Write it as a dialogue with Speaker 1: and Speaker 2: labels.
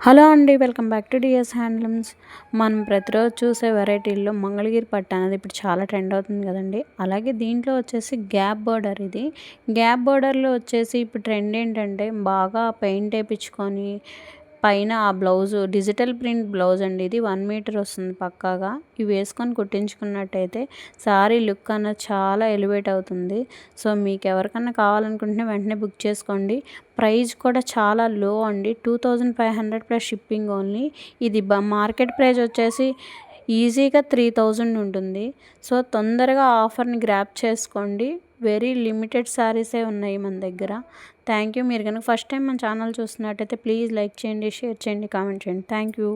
Speaker 1: Hello అండి, welcome back to DS handlooms. మనం ప్రతిరోజు చూసే వెరైటీల్లో మంగళగిరి పట్టు అనేది ఇప్పుడు చాలా ట్రెండ్ అవుతుంది కదండి. అలాగే దీంట్లో వచ్చేసి గ్యాప్ బోర్డర్. ఇది గ్యాప్ బోర్డర్లో వచ్చేసి ఇప్పుడు ట్రెండ్ ఏంటంటే బాగా పెయింట్ వేయించుకొని పైన ఆ బ్లౌజు డిజిటల్ ప్రింట్ బ్లౌజ్ అండి. ఇది 1 మీటర్ వస్తుంది పక్కాగా. ఇవి వేసుకొని కుట్టించుకున్నట్టయితే శారీ లుక్ అన్నది చాలా ఎలివేట్ అవుతుంది. సో మీకు ఎవరికన్నా కావాలనుకుంటే వెంటనే బుక్ చేసుకోండి. ప్రైస్ కూడా చాలా లో అండి, 2500 ప్లస్ షిప్పింగ్ ఓన్లీ. ఇది మార్కెట్ ప్రైస్ వచ్చేసి ఈజీగా 3000 ఉంటుంది. సో తొందరగా ఆఫర్ని గ్రాప్ చేసుకోండి. వెరీ లిమిటెడ్ శారీసే ఉన్నాయి మన దగ్గర. Thank you. మీరు కనుక ఫస్ట్ టైం మన ఛానల్ చూస్తున్నట్టయితే ప్లీజ్ లైక్ చేయండి, షేర్ చేయండి, కామెంట్ చేయండి. Thank you.